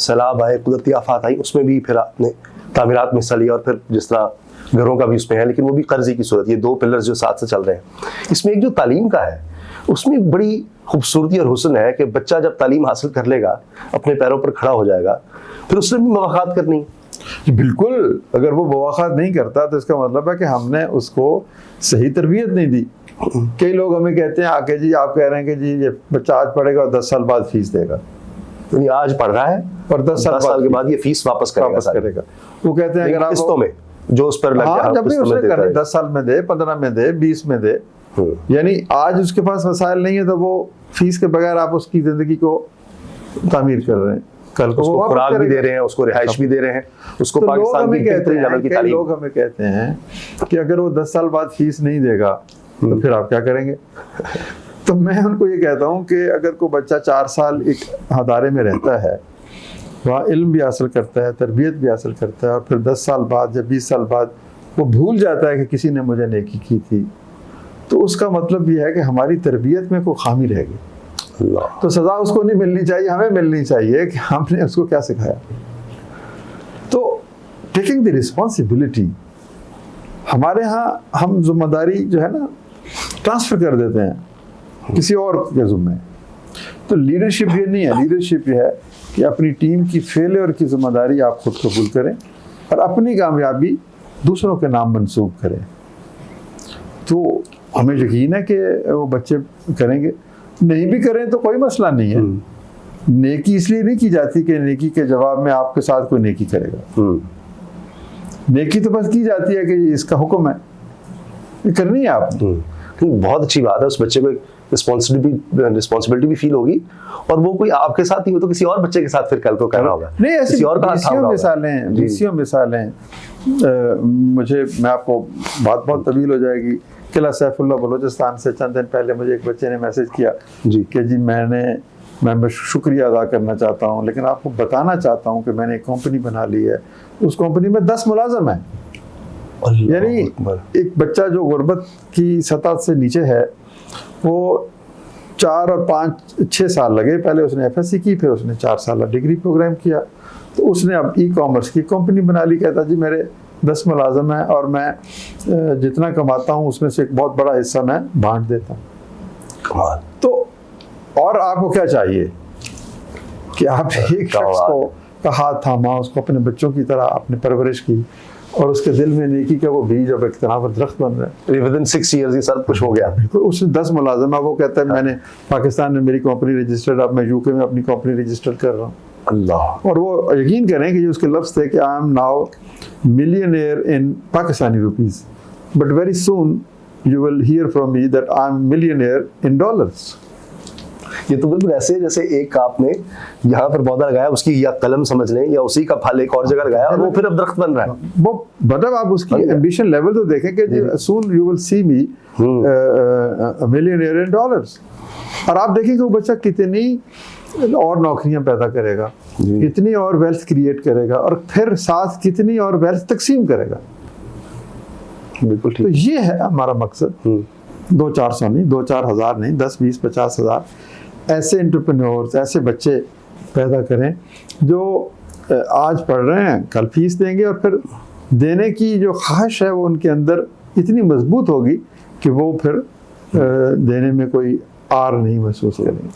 सैलाब आए, कुदरती आफात आई, उसमें भी फिर आपने तामीरात में हिस्सा लिया, और फिर जिस तरह घरों का भी उसमें है, लेकिन वो भी कर्जे की सूरत। ये 2 पिलर्स जो साथ से चल रहे हैं। इसमें एक जो तालीम का है, उसमें बड़ी खूबसूरती और हुस्न है कि बच्चा जब तालीम हासिल कर लेगा, अपने पैरों पर खड़ा हो जाएगा, फिर उसने भी मवाक़ात करनी। बिल्कुल, अगर वो मवाक़ात नहीं करता तो इसका मतलब है कि हमने उसको सही तरबियत नहीं दी। कई लोग हमें कहते हैं आके जी, आप कह रहे हैं कि जी ये बच्चा आज पढ़ेगा और 10 साल बाद फीस देगा, यानी आज पढ़ रहा है और 10 साल के बाद ये फीस वापस करेगा। वो कहते हैं अगर आप किस्तों में जो उस पर लग हाँ, जब भी उसने करनी 10 साल में दे, 15 में दे, 20 में दे, यानी आज उसके पास वसाइल नहीं है तो वो फीस के बगैर आप उसकी जिंदगी को तामीर कर रहे हैं। कल को उसको खुराक भी दे रहे हैं, उसको रिहाइश भी दे रहे हैं, उसको पाकिस्तान की बेहतरीन लेवल की तालीम। लोग हमें कहते हैं कि अगर वो 10 साल बाद फीस नहीं देगा तो फिर आप क्या करेंगे? तो मैं उनको ये कहता हूँ कि अगर कोई बच्चा 4 साल एक अदारे में रहता है, वहाँ इल्म भी हासिल करता है, तरबियत भी हासिल करता है, और फिर 10 साल बाद या 20 साल बाद वो भूल जाता है कि किसी ने मुझे नेकी की थी, तो उसका मतलब ये है कि हमारी तरबियत में कोई खामी रह गई। तो सज़ा उसको नहीं मिलनी चाहिए, हमें मिलनी चाहिए कि हमने उसको क्या सिखाया। तो टेकिंग द रिस्पॉन्सिबिलिटी, हमारे यहाँ हम जिम्मेदारी जो है ना ट्रांसफ़र कर देते हैं किसी और के ज़िम्मे। तो लीडरशिप ये नहीं है, लीडरशिप ये है कि अपनी टीम की फेलियर की जिम्मेदारी आप खुद कबूल करें और अपनी कामयाबी दूसरों के नाम मंसूब करें। तो हमें यकीन है कि वो बच्चे करेंगे, नहीं भी करें तो कोई मसला नहीं है। नेकी इसलिए नहीं की जाती कि नेकी के जवाब में आपके साथ कोई नेकी करेगा। नेकी तो बस की जाती है कि इसका हुक्म है, ये करनी है आपने। बहुत अच्छी बात है, उस बच्चे को रिस्पॉन्सिबिलिटी भी फील होगी, और वो कोई आपके साथ नहीं हो तो किसी और बच्चे के साथ फिर कल को करना होगा। नहीं, ऐसी और मिसालें मुझे, मैं आपको बात बहुत तवील हो जाएगी। किला सैफुल्ला बलूचिस्तान से चंद दिन पहले मुझे एक बच्चे ने मैसेज किया कि जी मैं शुक्रिया अदा करना चाहता हूँ, लेकिन आपको बताना चाहता हूँ कि मैंने एक कंपनी बना ली है, उस कंपनी में 10 मुलाजम हैं। यानी एक बच्चा जो गुर्बत की सतह से नीचे है, वो 4 और 5 6 साल लगे, पहले उसने FSC की, फिर उसने 4 साल डिग्री प्रोग्राम किया, तो उसने अब ई-कॉमर्स की कंपनी बना ली। कहता जी मेरे 10 मुलाजम हैं और मैं जितना कमाता हूँ उसमें से एक बहुत बड़ा हिस्सा मैं बांट देता हूँ। तो और आपको क्या चाहिए कि आप एक शख्स को का हाथ थामा, उसको अपने बच्चों की तरह आपने परवरिश की, और उसके दिल में नेकी का वो बीज अब एक तरह पर दरख्त बन रहा है। विदिन 6 years ये सब कुछ हो गया। उसने 10 मुलाजिम है, वो कहता है मैंने पाकिस्तान में मेरी कंपनी रजिस्टर्ड, अब मैं UK में अपनी कंपनी रजिस्टर कर रहा हूँ। अल्लाह। और वो यकीन करें कि उसके लफ्ज़ थे कि I am now millionaire in Pakistani rupees, but very soon you will hear from me that I am millionaire in dollars. ये तो बिल्कुल ऐसे है जैसे एक आपने यहाँ पर पौधा लगाया, उसकी या कलम समझ लें, या उसी का फल एक और जगह लगाया और वो फिर अब दरख्त बन रहा है। वो मतलब आप उसकी एम्बिशन लेवल तो देखें कि soon you will see me millionaire in dollars. और आप देखें कि वो बच्चा कितनी और नौकरियां पैदा करेगा, कितनी और वेल्थ क्रिएट करेगा, और फिर साथ कितनी और वेल्थ तकसीम करेगा। बिल्कुल ठीक। तो ये है हमारा मकसद। 2-400 नहीं, 2-4 हज़ार नहीं, 10-20-50 हज़ार ऐसे एंटरप्रेन्योर्स, ऐसे बच्चे पैदा करें जो आज पढ़ रहे हैं, कल फीस देंगे, और फिर देने की जो ख्वाहिश है वो उनके अंदर इतनी मजबूत होगी कि वो फिर देने में कोई आर नहीं महसूस करेंगे।